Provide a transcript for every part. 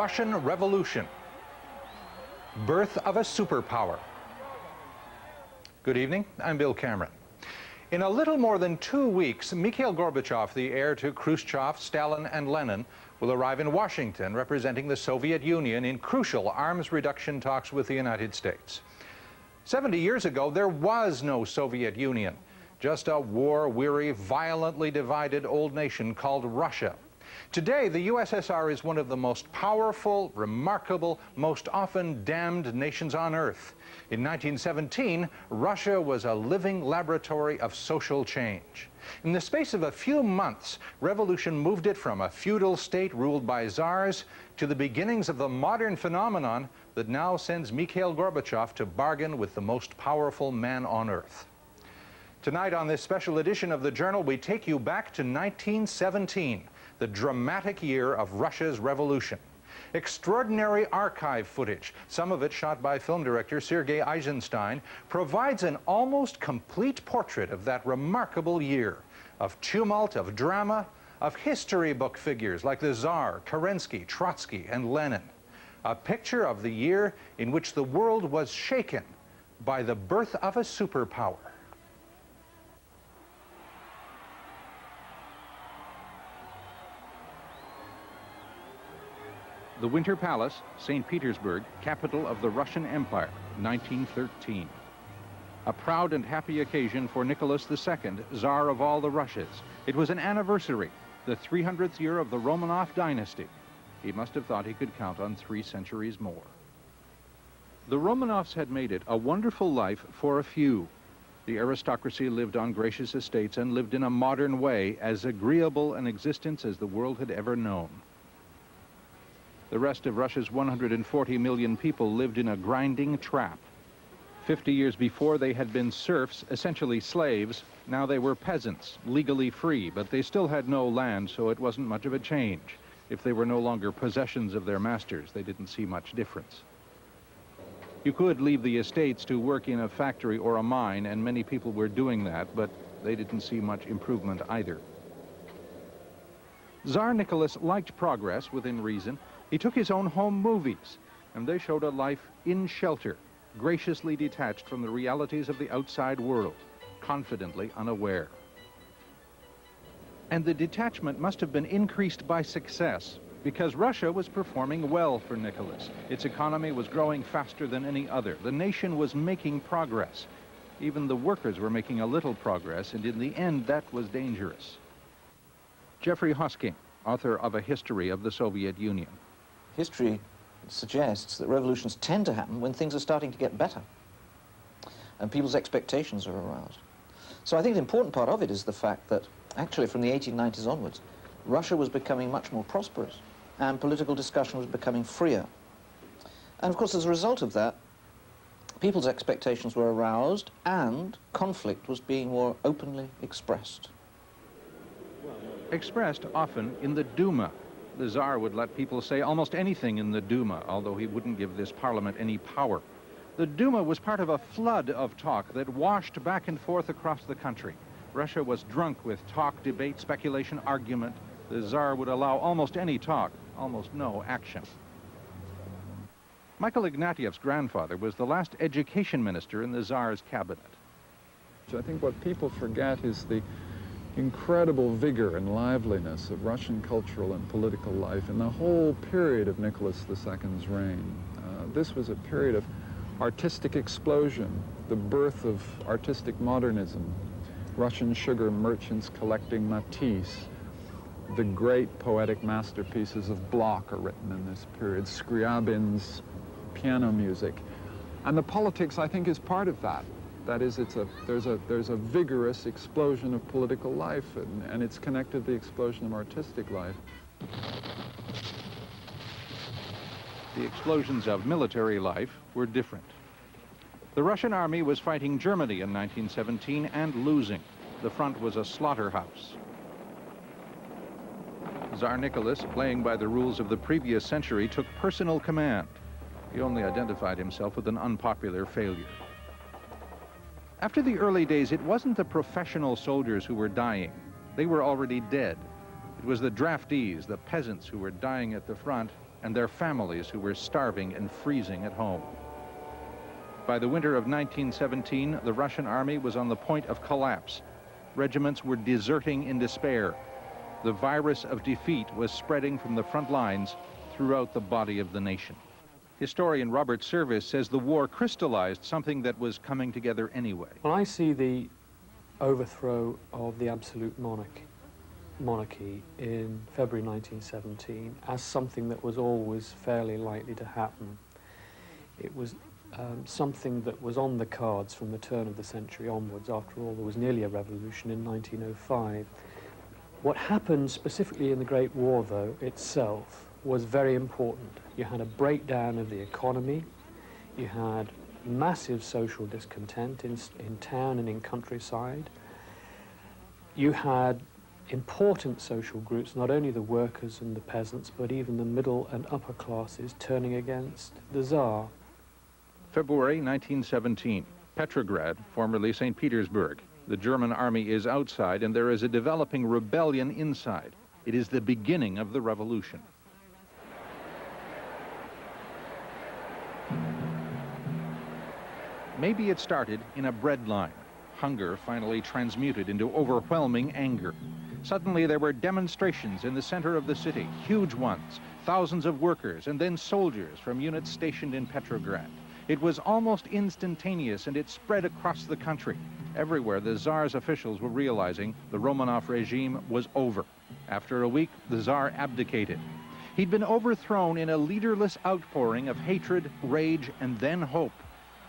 Russian Revolution. Birth of a superpower. Good evening, I'm Bill Cameron. In a little more than 2 weeks, Mikhail Gorbachev, the heir to Khrushchev, Stalin, and Lenin, will arrive in Washington representing the Soviet Union in crucial arms reduction talks with the United States. 70 years ago, there was no Soviet Union, just a war-weary, violently divided old nation called Russia. Today, the USSR is one of the most powerful, remarkable, most often damned nations on earth. In 1917, Russia was a living laboratory of social change. In the space of a few months, revolution moved it from a feudal state ruled by czars to the beginnings of the modern phenomenon that now sends Mikhail Gorbachev to bargain with the most powerful man on earth. Tonight on this special edition of the Journal, we take you back to 1917, the dramatic year of Russia's revolution. Extraordinary archive footage, some of it shot by film director Sergei Eisenstein, provides an almost complete portrait of that remarkable year, of tumult, of drama, of history book figures like the Tsar, Kerensky, Trotsky, and Lenin. A picture of the year in which the world was shaken by the birth of a superpower. The Winter Palace, St. Petersburg, capital of the Russian Empire, 1913. A proud and happy occasion for Nicholas II, Tsar of all the Russias. It was an anniversary, the 300th year of the Romanov dynasty. He must have thought he could count on 3 centuries more. The Romanovs had made it a wonderful life for a few. The aristocracy lived on gracious estates and lived in a modern way, as agreeable an existence as the world had ever known. The rest of Russia's 140 million people lived in a grinding trap. 50 years before, they had been serfs, essentially slaves. Now they were peasants, legally free, but they still had no land, so it wasn't much of a change. If they were no longer possessions of their masters, they didn't see much difference. You could leave the estates to work in a factory or a mine, and many people were doing that, but they didn't see much improvement either. Tsar Nicholas liked progress within reason. He took his own home movies, and they showed a life in shelter, graciously detached from the realities of the outside world, confidently unaware. And the detachment must have been increased by success, because Russia was performing well for Nicholas. Its economy was growing faster than any other. The nation was making progress. Even the workers were making a little progress, and in the end, that was dangerous. Jeffrey Hosking, author of A History of the Soviet Union. History suggests that revolutions tend to happen when things are starting to get better and people's expectations are aroused. So I think the important part of it is the fact that actually from the 1890s onwards, Russia was becoming much more prosperous and political discussion was becoming freer. And of course, as a result of that, people's expectations were aroused and conflict was being more openly expressed. Expressed often in the Duma. The Tsar would let people say almost anything in the Duma, although he wouldn't give this parliament any power. The Duma was part of a flood of talk that washed back and forth across the country. Russia was drunk with talk, debate, speculation, argument. The Tsar would allow almost any talk, almost no action. Michael Ignatieff's grandfather was the last education minister in the Tsar's cabinet. I think what people forget is the incredible vigor and liveliness of Russian cultural and political life in the whole period of Nicholas II's reign. This was a period of artistic explosion, the birth of artistic modernism, Russian sugar merchants collecting Matisse. The great poetic masterpieces of Bloch are written in this period, Scriabin's piano music. And the politics, I think, is part of that. That is, there's a vigorous explosion of political life, and it's connected to the explosion of artistic life. The explosions of military life were different. The Russian army was fighting Germany in 1917 and losing. The front was a slaughterhouse. Tsar Nicholas, playing by the rules of the previous century, took personal command. He only identified himself with an unpopular failure. After the early days, it wasn't the professional soldiers who were dying. They were already dead. It was the draftees, the peasants, who were dying at the front, and their families who were starving and freezing at home. By the winter of 1917, the Russian army was on the point of collapse. Regiments were deserting in despair. The virus of defeat was spreading from the front lines throughout the body of the nation. Historian Robert Service says the war crystallized something that was coming together anyway. Well, I see the overthrow of the absolute monarchy in February 1917 as something that was always fairly likely to happen. It was something that was on the cards from the turn of the century onwards. After all, there was nearly a revolution in 1905. What happened specifically in the Great War, though, itself, was very important. You had a breakdown of the economy, you had massive social discontent in town and in countryside, you had important social groups, not only the workers and the peasants, but even the middle and upper classes turning against the Tsar. February 1917, Petrograd, formerly St. Petersburg. The German army is outside and there is a developing rebellion inside. It is the beginning of the revolution. Maybe it started in a bread line. Hunger finally transmuted into overwhelming anger. Suddenly there were demonstrations in the center of the city, huge ones, thousands of workers and then soldiers from units stationed in Petrograd. It was almost instantaneous and it spread across the country. Everywhere the Tsar's officials were realizing the Romanov regime was over. After a week, the Tsar abdicated. He'd been overthrown in a leaderless outpouring of hatred, rage, and then hope.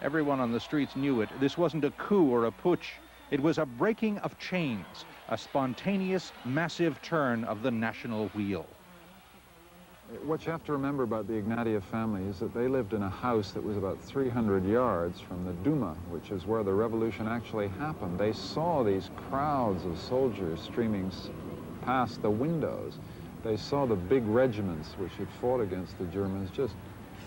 Everyone on the streets knew it. This wasn't a coup or a putsch. It was a breaking of chains, a spontaneous, massive turn of the national wheel. What you have to remember about the Ignatieff family is that they lived in a house that was about 300 yards from the Duma, which is where the revolution actually happened. They saw these crowds of soldiers streaming past the windows. They saw the big regiments which had fought against the Germans just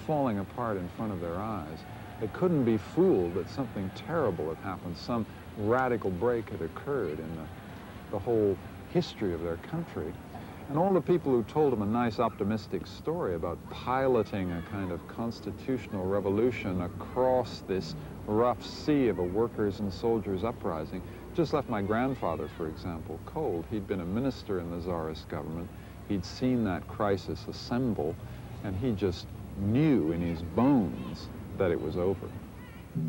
falling apart in front of their eyes. They couldn't be fooled that something terrible had happened, some radical break had occurred in the whole history of their country. And all the people who told him a nice optimistic story about piloting a kind of constitutional revolution across this rough sea of a workers' and soldiers' uprising just left my grandfather, for example, cold. He'd been a minister in the Tsarist government. He'd seen that crisis assemble, and he just knew in his bones that it was over.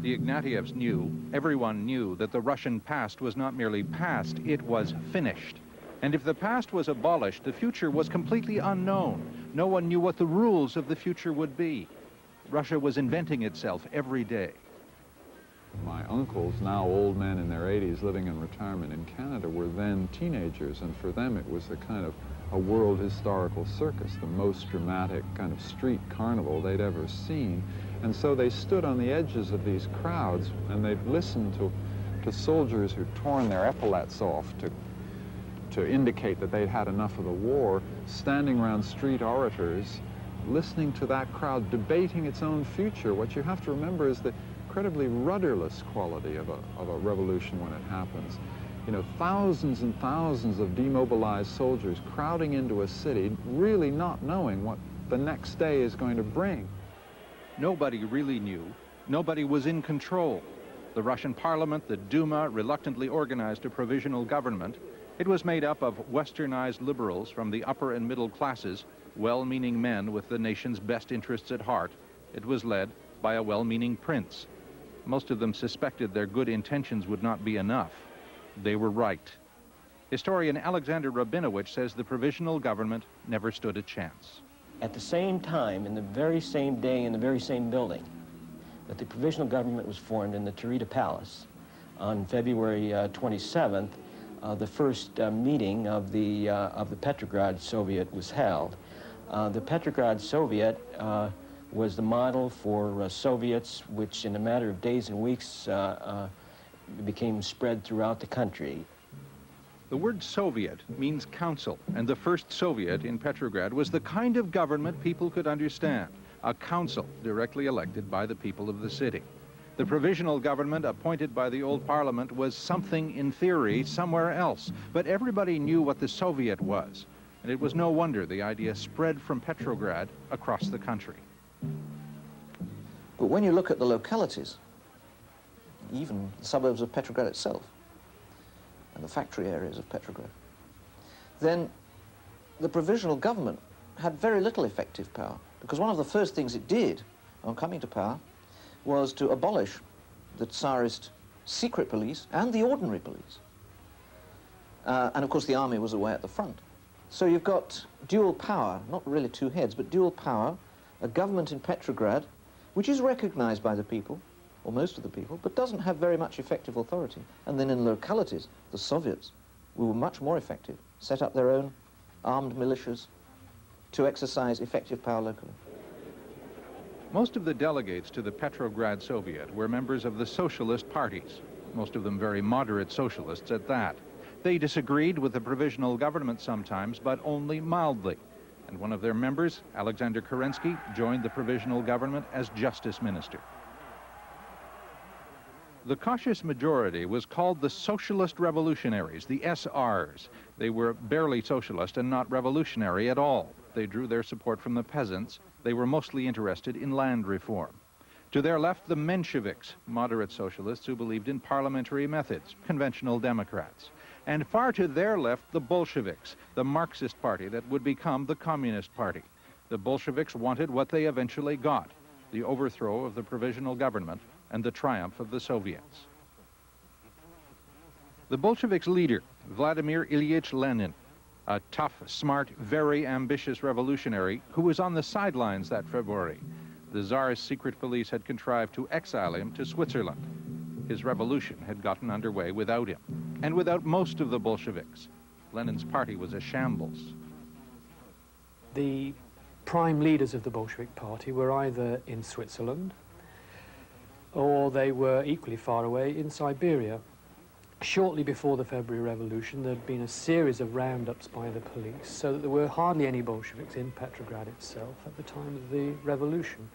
The Ignatieffs knew, everyone knew, that the Russian past was not merely past, it was finished. And if the past was abolished, the future was completely unknown. No one knew what the rules of the future would be. Russia was inventing itself every day. My uncles, now old men in their 80s living in retirement in Canada, were then teenagers, and for them it was the kind of a world historical circus, the most dramatic kind of street carnival they'd ever seen. And so they stood on the edges of these crowds and they'd listened to soldiers who'd torn their epaulets off to indicate that they'd had enough of the war, standing around street orators, listening to that crowd debating its own future. What you have to remember is the incredibly rudderless quality of a revolution when it happens. You know, thousands and thousands of demobilized soldiers crowding into a city, really not knowing what the next day is going to bring. Nobody really knew. Nobody was in control. The Russian parliament, the Duma, reluctantly organized a provisional government. It was made up of westernized liberals from the upper and middle classes, well-meaning men with the nation's best interests at heart. It was led by a well-meaning prince. Most of them suspected their good intentions would not be enough. They were right. Historian Alexander Rabinowitz says the provisional government never stood a chance. At the same time, in the very same day, in the very same building, that the provisional government was formed in the Taurida Palace on February 27th, the first meeting of the Petrograd Soviet was held. The Petrograd Soviet was the model for Soviets which in a matter of days and weeks became spread throughout the country. The word Soviet means council, and the first Soviet in Petrograd was the kind of government people could understand, a council directly elected by the people of the city. The provisional government appointed by the old parliament was something in theory somewhere else, but everybody knew what the Soviet was. and it was no wonder the idea spread from Petrograd across the country. But when you look at the localities, even the suburbs of Petrograd itself, and the factory areas of Petrograd, then the provisional government had very little effective power, because one of the first things it did on coming to power was to abolish the Tsarist secret police and the ordinary police. And of course the army was away at the front. So you've got dual power, not really two heads, but dual power, a government in Petrograd, which is recognized by the people, or most of the people, but doesn't have very much effective authority. And then in localities, the Soviets, who were much more effective, set up their own armed militias to exercise effective power locally. Most of the delegates to the Petrograd Soviet were members of the socialist parties, most of them very moderate socialists at that. They disagreed with the provisional government sometimes, but only mildly. And one of their members, Alexander Kerensky, joined the provisional government as justice minister. The cautious majority was called the Socialist Revolutionaries, the SRs. They were barely socialist and not revolutionary at all. They drew their support from the peasants. They were mostly interested in land reform. To their left, the Mensheviks, moderate socialists who believed in parliamentary methods, conventional Democrats. And far to their left, the Bolsheviks, the Marxist party that would become the Communist Party. The Bolsheviks wanted what they eventually got, the overthrow of the provisional government and the triumph of the Soviets. The Bolsheviks' leader, Vladimir Ilyich Lenin, a tough, smart, very ambitious revolutionary who was on the sidelines that February. The Tsar's secret police had contrived to exile him to Switzerland. His revolution had gotten underway without him, and without most of the Bolsheviks. Lenin's party was a shambles. The prime leaders of the Bolshevik Party were either in Switzerland, or they were equally far away in Siberia. Shortly before the February Revolution, there had been a series of roundups by the police, so that there were hardly any Bolsheviks in Petrograd itself at the time of the revolution.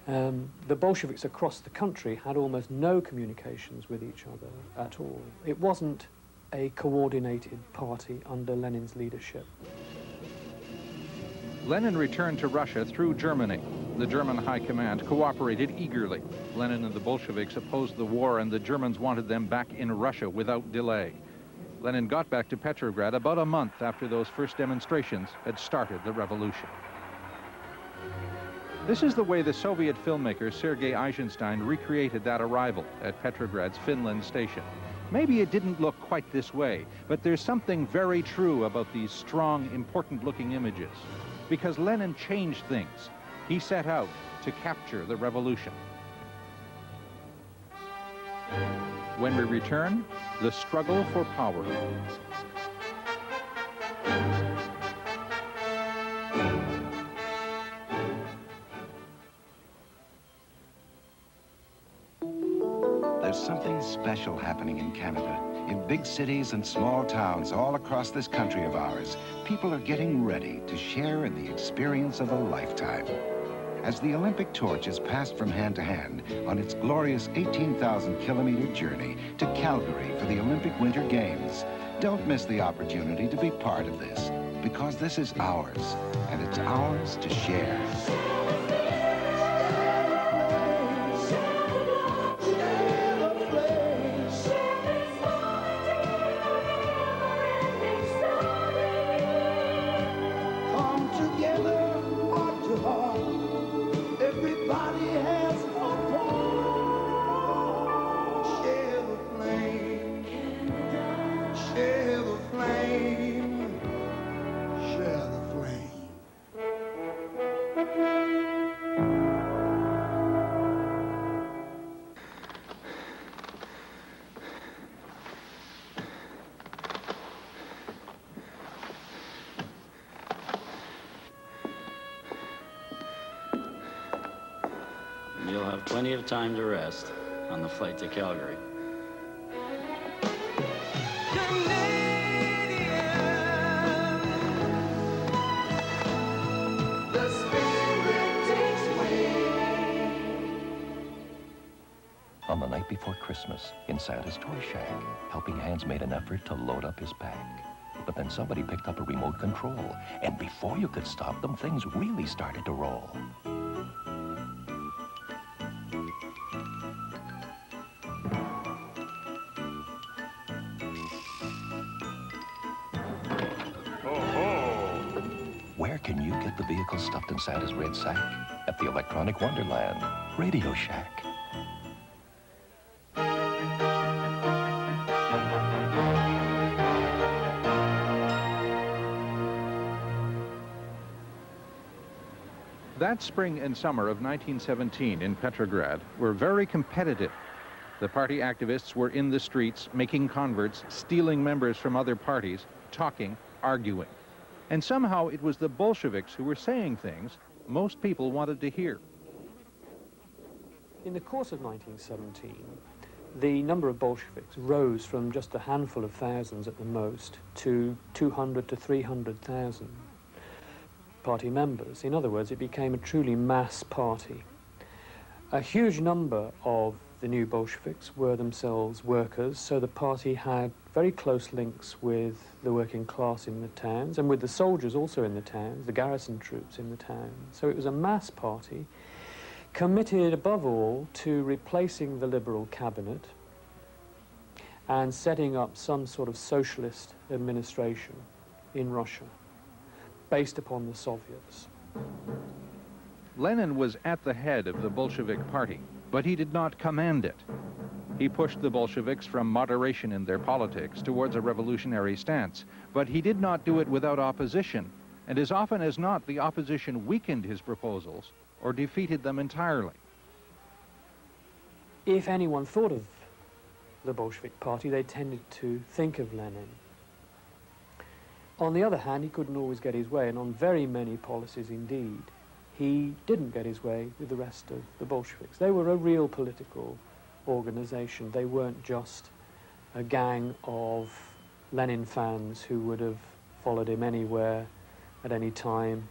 The Bolsheviks across the country had almost no communications with each other at all. It wasn't a coordinated party under Lenin's leadership. Lenin returned to Russia through Germany. The German high command cooperated eagerly. Lenin and the Bolsheviks opposed the war, and the Germans wanted them back in Russia without delay. Lenin got back to Petrograd about a month after those first demonstrations had started the revolution. This is the way the Soviet filmmaker Sergei Eisenstein recreated that arrival at Petrograd's Finland station. Maybe it didn't look quite this way, but there's something very true about these strong, important-looking images. Because Lenin changed things. He set out to capture the revolution. When we return, the struggle for power. There's something special happening in Canada. In big cities and small towns all across this country of ours, people are getting ready to share in the experience of a lifetime. As the Olympic torch is passed from hand to hand on its glorious 18,000-kilometer journey to Calgary for the Olympic Winter Games, don't miss the opportunity to be part of this, because this is ours, and it's ours to share. You'll have plenty of time to rest on the flight to Calgary. On the night before Christmas, in Santa's toy shack, Helping Hands made an effort to load up his pack. But then somebody picked up a remote control, and before you could stop them, things really started to roll. Where can you get the vehicle stuffed in Santa's red sack? At the Electronic Wonderland, Radio Shack. That spring and summer of 1917 in Petrograd were very competitive. The party activists were in the streets, making converts, stealing members from other parties, talking, arguing. And somehow it was the Bolsheviks who were saying things most people wanted to hear. In the course of 1917, the number of Bolsheviks rose from just a handful of thousands at the most to 200 to 300,000 party members. In other words, it became a truly mass party. A huge number of the new Bolsheviks were themselves workers, so the party had very close links with the working class in the towns and with the soldiers also in the towns, the garrison troops in the towns. So it was a mass party committed above all to replacing the liberal cabinet and setting up some sort of socialist administration in Russia based upon the Soviets. Lenin was at the head of the Bolshevik Party, but he did not command it. He pushed the Bolsheviks from moderation in their politics towards a revolutionary stance, but he did not do it without opposition, and as often as not, the opposition weakened his proposals or defeated them entirely. If anyone thought of the Bolshevik Party, they tended to think of Lenin. On the other hand, he couldn't always get his way, and on very many policies indeed, he didn't get his way with the rest of the Bolsheviks. They were a real political organization. They weren't just a gang of Lenin fans who would have followed him anywhere, at any time,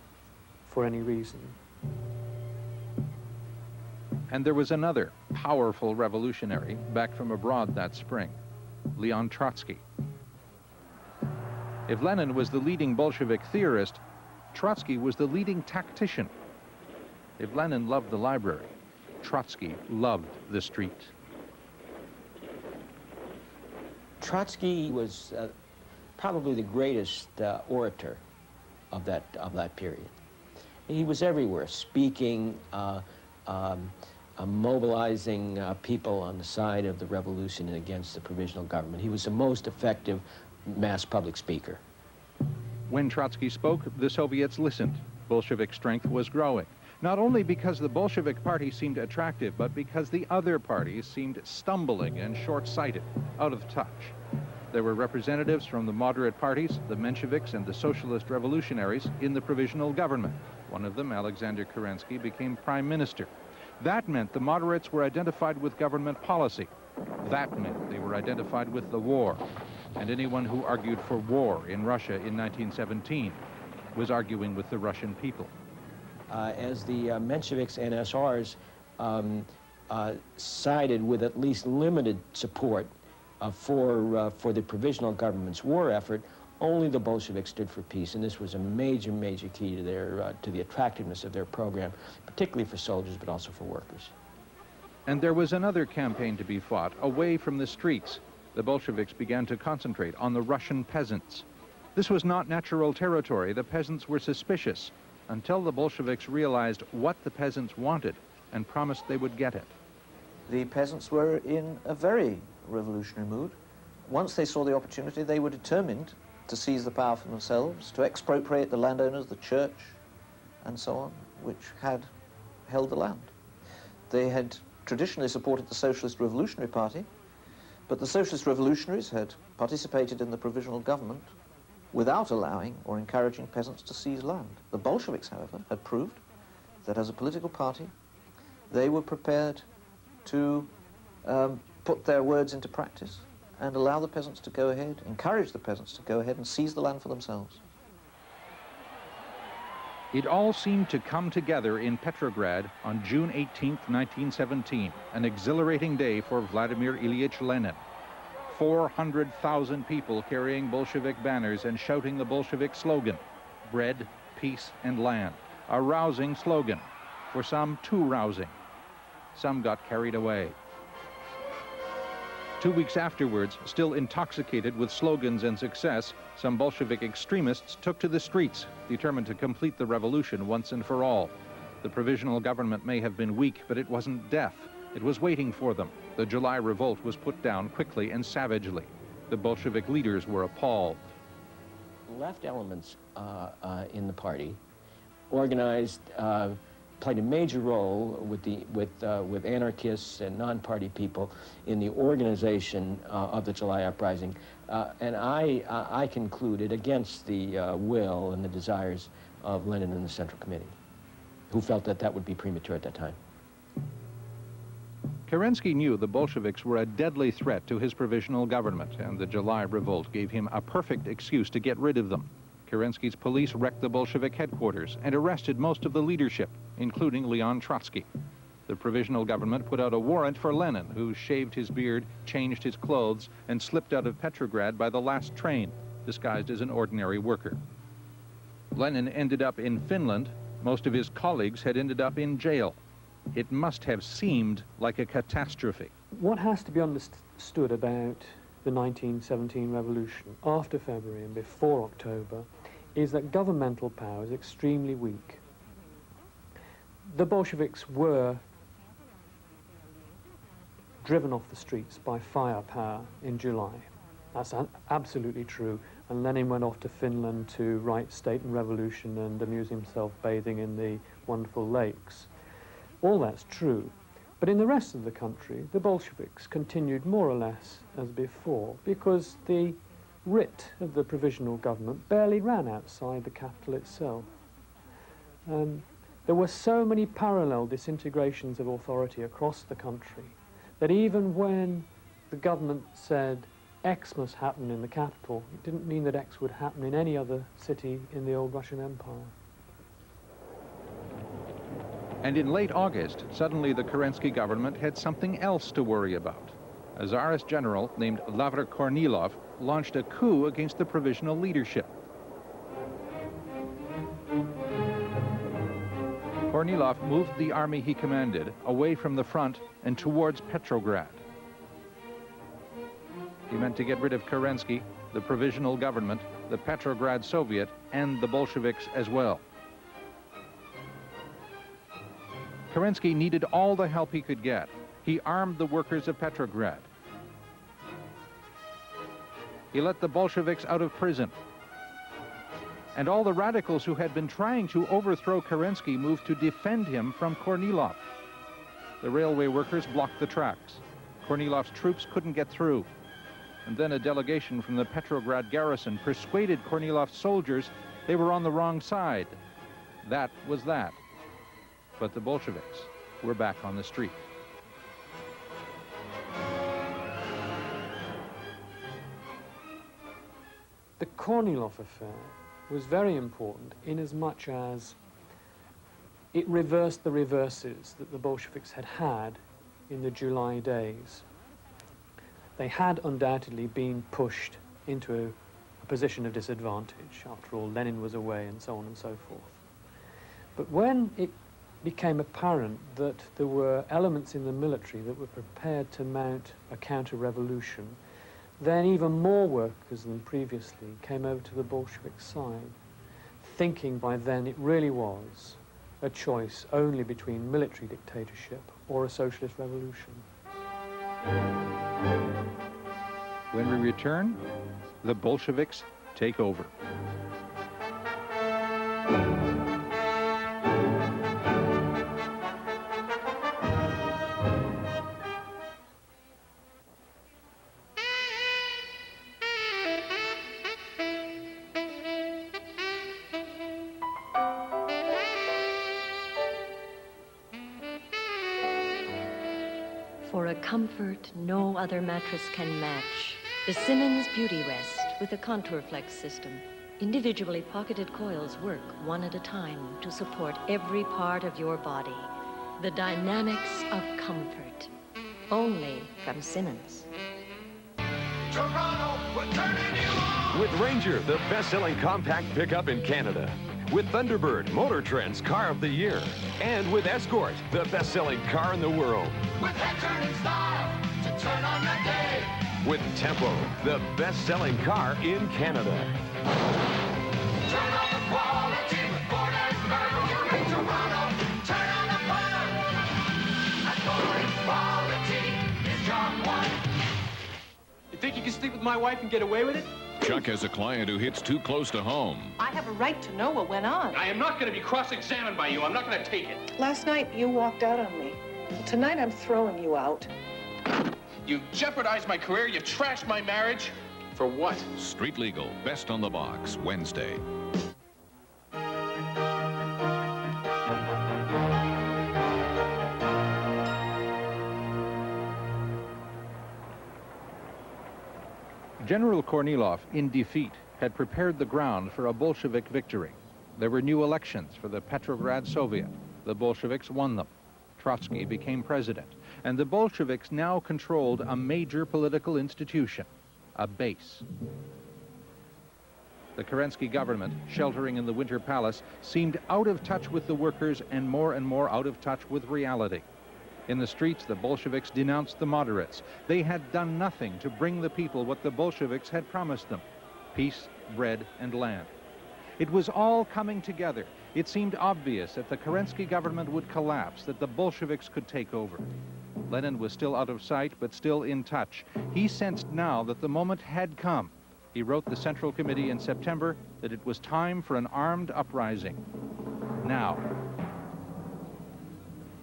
for any reason. And there was another powerful revolutionary back from abroad that spring, Leon Trotsky. If Lenin was the leading Bolshevik theorist, Trotsky was the leading tactician. If Lenin loved the library, Trotsky loved the street. Trotsky was probably the greatest orator of that period. He was everywhere, speaking, mobilizing people on the side of the revolution and against the provisional government. He was the most effective mass public speaker. When Trotsky spoke, the Soviets listened. Bolshevik strength was growing, not only because the Bolshevik Party seemed attractive, but because the other parties seemed stumbling and short-sighted, out of touch. There were representatives from the moderate parties, the Mensheviks and the Socialist Revolutionaries, in the provisional government. One of them, Alexander Kerensky, became prime minister. That meant the moderates were identified with government policy. That meant they were identified with the war. And anyone who argued for war in Russia in 1917 was arguing with the Russian people. As the Mensheviks and SRs sided with at least limited support for the provisional government's war effort, only the Bolsheviks stood for peace, and this was a major, major key to the attractiveness of their program, particularly for soldiers, but also for workers. And there was another campaign to be fought away from the streets. The Bolsheviks began to concentrate on the Russian peasants. This was not natural territory. The peasants were suspicious until the Bolsheviks realized what the peasants wanted and promised they would get it. The peasants were in a very revolutionary mood. Once they saw the opportunity, they were determined to seize the power for themselves, to expropriate the landowners, the church, and so on, which had held the land. They had traditionally supported the Socialist Revolutionary Party, but the Socialist Revolutionaries had participated in the provisional government without allowing or encouraging peasants to seize land. The Bolsheviks, however, had proved that as a political party, they were prepared to put their words into practice and allow the peasants to go ahead, encourage the peasants to go ahead and seize the land for themselves. It all seemed to come together in Petrograd on June 18, 1917, an exhilarating day for Vladimir Ilyich Lenin. 400,000 people carrying Bolshevik banners and shouting the Bolshevik slogan, bread, peace, and land. A rousing slogan, for some too rousing. Some got carried away. 2 weeks afterwards, still intoxicated with slogans and success, some Bolshevik extremists took to the streets, determined to complete the revolution once and for all. The provisional government may have been weak, but it wasn't deaf. It was waiting for them. The July revolt was put down quickly and savagely. The Bolshevik leaders were appalled. Left elements in the party organized, played a major role with anarchists and non-party people in the organization of the July uprising, and I concluded against the will and the desires of Lenin and the Central Committee, who felt that that would be premature at that time. Kerensky knew the Bolsheviks were a deadly threat to his provisional government, and the July revolt gave him a perfect excuse to get rid of them. Kerensky's police wrecked the Bolshevik headquarters and arrested most of the leadership, including Leon Trotsky. The provisional government put out a warrant for Lenin, who shaved his beard, changed his clothes, and slipped out of Petrograd by the last train, disguised as an ordinary worker. Lenin ended up in Finland. Most of his colleagues had ended up in jail. It must have seemed like a catastrophe. What has to be understood about the 1917 revolution after February and before October is that governmental power is extremely weak. The Bolsheviks were driven off the streets by firepower in July. That's absolutely true. And Lenin went off to Finland to write State and Revolution and amuse himself bathing in the wonderful lakes. All that's true. But in the rest of the country, the Bolsheviks continued more or less as before, because the writ of the provisional government barely ran outside the capital itself. There were so many parallel disintegrations of authority across the country that even when the government said X must happen in the capital, it didn't mean that X would happen in any other city in the old Russian Empire. And in late August, suddenly the Kerensky government had something else to worry about. A Tsarist general named Lavr Kornilov launched a coup against the provisional leadership. Kornilov moved the army he commanded away from the front and towards Petrograd. He meant to get rid of Kerensky, the provisional government, the Petrograd Soviet, and the Bolsheviks as well. Kerensky needed all the help he could get. He armed the workers of Petrograd. He let the Bolsheviks out of prison. And all the radicals who had been trying to overthrow Kerensky moved to defend him from Kornilov. The railway workers blocked the tracks. Kornilov's troops couldn't get through. And then a delegation from the Petrograd garrison persuaded Kornilov's soldiers they were on the wrong side. That was that. But the Bolsheviks were back on the street. The Kornilov affair was very important in as much as it reversed the reverses that the Bolsheviks had had in the July days. They had undoubtedly been pushed into a position of disadvantage. After all, Lenin was away and so on and so forth. But when it became apparent that there were elements in the military that were prepared to mount a counter-revolution, then even more workers than previously came over to the Bolshevik side, thinking by then it really was a choice only between military dictatorship or a socialist revolution. When we return, the Bolsheviks take over. For a comfort no other mattress can match, the Simmons Beauty Rest with a Contour Flex system. Individually pocketed coils work one at a time to support every part of your body. The dynamics of comfort, only from Simmons. With Ranger, the best-selling compact pickup in Canada. With Thunderbird, Motor Trend's Car of the Year. And with Escort, the best-selling car in the world. With head-turning style to turn on the day. With Tempo, the best-selling car in Canada. Turn on the quality with Ford and Merle. You're in Toronto. Turn on the fun. And Ford quality is job one. You think you can sleep with my wife and get away with it? Chuck has a client who hits too close to home. I have a right to know what went on. I am not going to be cross-examined by you. I'm not going to take it. Last night, you walked out on me. Tonight, I'm throwing you out. You jeopardized my career. You trashed my marriage. For what? Street Legal, best on the box, Wednesday. General Kornilov, in defeat, had prepared the ground for a Bolshevik victory. There were new elections for the Petrograd Soviet. The Bolsheviks won them. Trotsky became president, and the Bolsheviks now controlled a major political institution, a base. The Kerensky government, sheltering in the Winter Palace, seemed out of touch with the workers and more out of touch with reality. In the streets, the Bolsheviks denounced the moderates. They had done nothing to bring the people what the Bolsheviks had promised them: peace, bread, and land. It was all coming together. It seemed obvious that the Kerensky government would collapse, that the Bolsheviks could take over. Lenin was still out of sight, but still in touch. He sensed now that the moment had come. He wrote the Central Committee in September that it was time for an armed uprising. Now.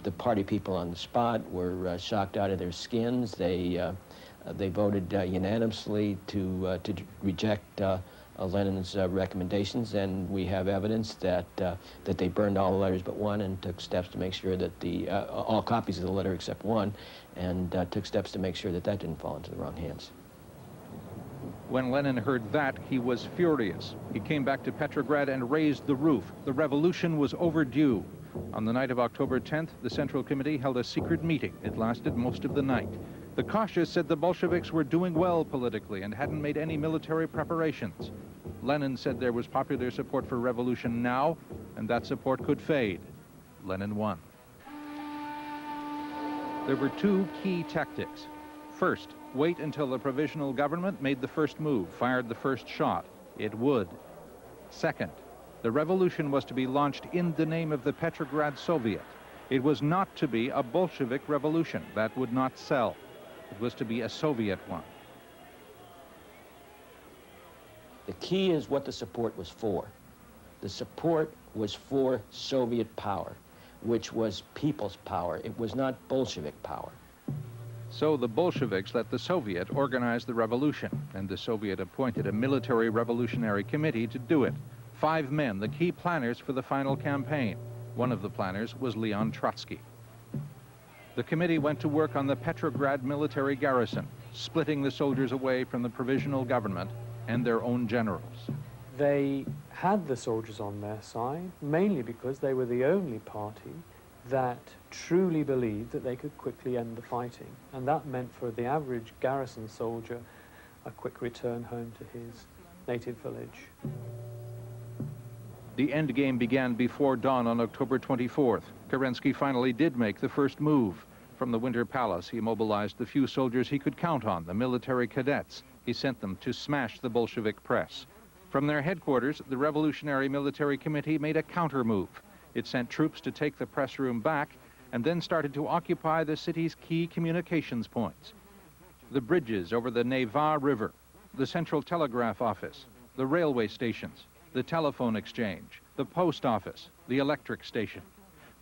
The party people on the spot were shocked out of their skins. They voted unanimously to reject Lenin's recommendations, and we have evidence that they burned all the letters but one and took steps to make sure that all copies of the letter except one, and took steps to make sure that didn't fall into the wrong hands. When Lenin heard that, he was furious. He came back to Petrograd and raised the roof. The revolution was overdue. On the night of October 10th, the Central Committee held a secret meeting. It lasted most of the night. The cautious said the Bolsheviks were doing well politically and hadn't made any military preparations. Lenin said there was popular support for revolution now, and that support could fade. Lenin won. There were two key tactics. First, wait until the provisional government made the first move, fired the first shot. It would. Second, the revolution was to be launched in the name of the Petrograd Soviet. It was not to be a Bolshevik revolution. That would not sell. It was to be a Soviet one. The key is what the support was for. The support was for Soviet power, which was people's power. It was not Bolshevik power. So the Bolsheviks let the Soviet organize the revolution, and the Soviet appointed a military revolutionary committee to do it. 5 men, the key planners for the final campaign. One of the planners was Leon Trotsky. The committee went to work on the Petrograd military garrison, splitting the soldiers away from the provisional government and their own generals. They had the soldiers on their side, mainly because they were the only party that truly believed that they could quickly end the fighting. And that meant for the average garrison soldier a quick return home to his native village. The end game began before dawn on October 24th. Kerensky finally did make the first move. From the Winter Palace, he mobilized the few soldiers he could count on, the military cadets. He sent them to smash the Bolshevik press. From their headquarters, the Revolutionary Military Committee made a counter-move. It sent troops to take the press room back and then started to occupy the city's key communications points. The bridges over the Neva River, the Central Telegraph Office, the railway stations, the telephone exchange, the post office, the electric station.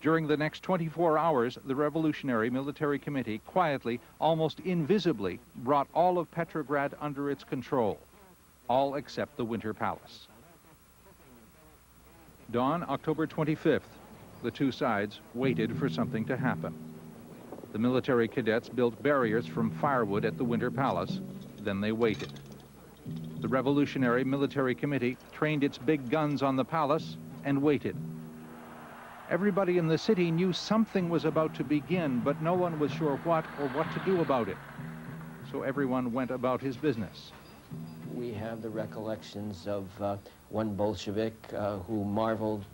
During the next 24 hours, the Revolutionary Military Committee quietly, almost invisibly, brought all of Petrograd under its control, all except the Winter Palace. Dawn, October 25th. The two sides waited for something to happen. The military cadets built barriers from firewood at the Winter Palace. Then they waited. The Revolutionary Military Committee trained its big guns on the palace and waited. Everybody in the city knew something was about to begin, but no one was sure what or what to do about it. so everyone went about his business. We have the recollections of one Bolshevik who marveled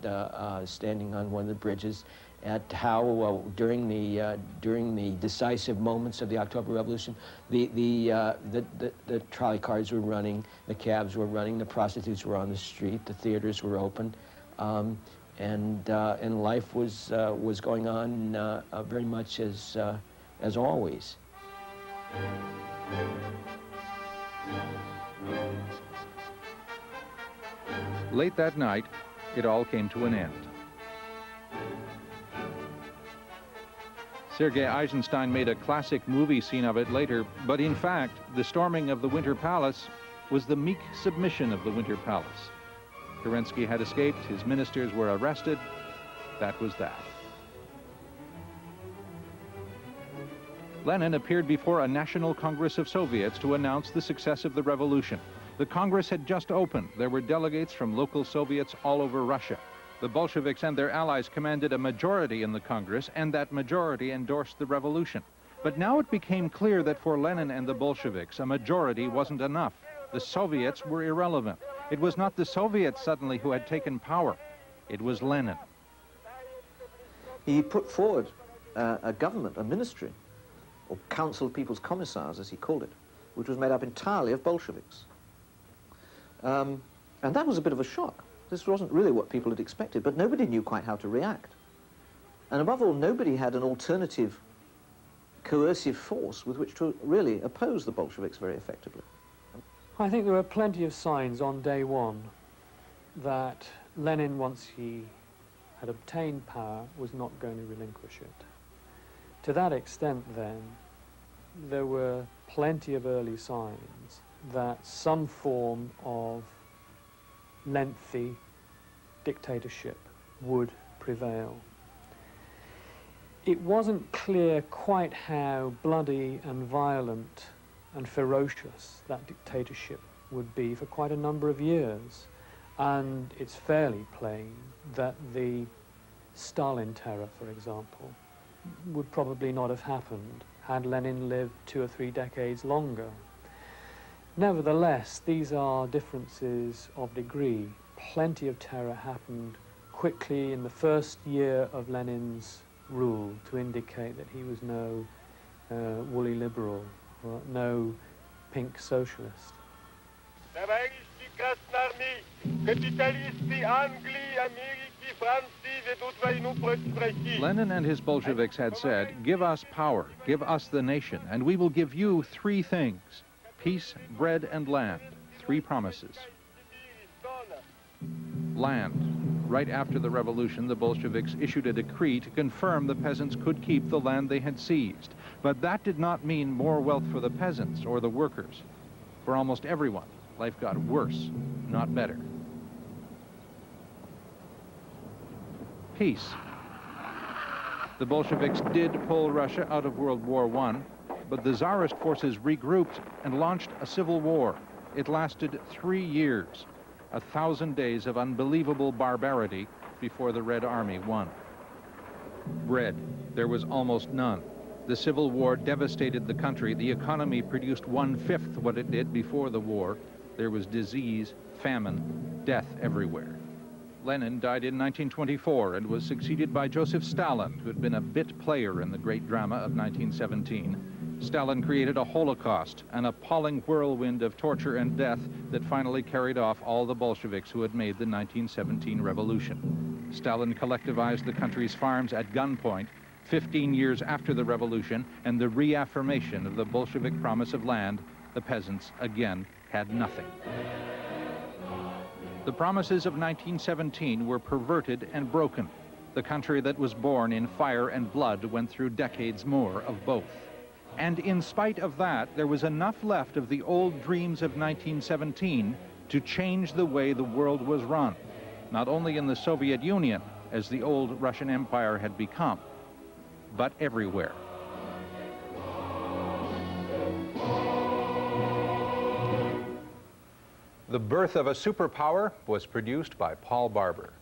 standing on one of the bridges at how during the decisive moments of the October Revolution, the trolley cars were running, the cabs were running, the prostitutes were on the street, the theaters were open, and life was going on very much as always. Late that night, it all came to an end. Sergei Eisenstein made a classic movie scene of it later, but in fact, the storming of the Winter Palace was the meek submission of the Winter Palace. Kerensky had escaped, his ministers were arrested. That was that. Lenin appeared before a National Congress of Soviets to announce the success of the revolution. The Congress had just opened. There were delegates from local Soviets all over Russia. The Bolsheviks and their allies commanded a majority in the Congress, and that majority endorsed the revolution. But now it became clear that for Lenin and the Bolsheviks, a majority wasn't enough. The Soviets were irrelevant. It was not the Soviets suddenly who had taken power. It was Lenin. He put forward a government, a ministry, or Council of People's Commissars, as he called it, which was made up entirely of Bolsheviks. And that was a bit of a shock. This wasn't really what people had expected, but nobody knew quite how to react. And above all, nobody had an alternative coercive force with which to really oppose the Bolsheviks very effectively. I think there were plenty of signs on day one that Lenin, once he had obtained power, was not going to relinquish it. To that extent, then, there were plenty of early signs that some form of lengthy dictatorship would prevail. It wasn't clear quite how bloody and violent and ferocious that dictatorship would be for quite a number of years. And it's fairly plain that the Stalin terror, for example, would probably not have happened had Lenin lived 2 or 3 decades longer. Nevertheless, these are differences of degree. Plenty of terror happened quickly in the first year of Lenin's rule to indicate that he was no woolly liberal, or no pink socialist. Lenin and his Bolsheviks had said, "Give us power, give us the nation, and we will give you 3 things. Peace, bread, and land." 3 promises. Land. Right after the revolution, the Bolsheviks issued a decree to confirm the peasants could keep the land they had seized. But that did not mean more wealth for the peasants or the workers. For almost everyone, life got worse, not better. Peace. The Bolsheviks did pull Russia out of World War I, but the Tsarist forces regrouped and launched a civil war. It lasted 3 years, 1,000 days of unbelievable barbarity before the Red Army won. Bread. There was almost none. The Civil War devastated the country. The economy produced 1/5 what it did before the war. There was disease, famine, death everywhere. Lenin died in 1924 and was succeeded by Joseph Stalin, who had been a bit player in the great drama of 1917. Stalin created a Holocaust, an appalling whirlwind of torture and death that finally carried off all the Bolsheviks who had made the 1917 revolution. Stalin collectivized the country's farms at gunpoint 15 years after the revolution, and the reaffirmation of the Bolshevik promise of land, the peasants again had nothing. The promises of 1917 were perverted and broken. The country that was born in fire and blood went through decades more of both. And in spite of that, there was enough left of the old dreams of 1917 to change the way the world was run, not only in the Soviet Union, as the old Russian Empire had become, but everywhere. The Birth of a Superpower was produced by Paul Barber.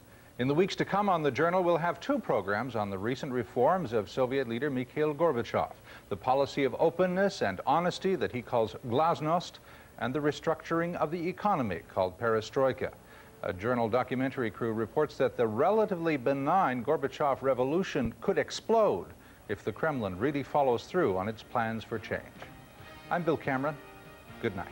In the weeks to come on the Journal, we'll have two programs on the recent reforms of Soviet leader Mikhail Gorbachev, the policy of openness and honesty that he calls glasnost, and the restructuring of the economy called perestroika. A Journal documentary crew reports that the relatively benign Gorbachev revolution could explode if the Kremlin really follows through on its plans for change. I'm Bill Cameron. Good night.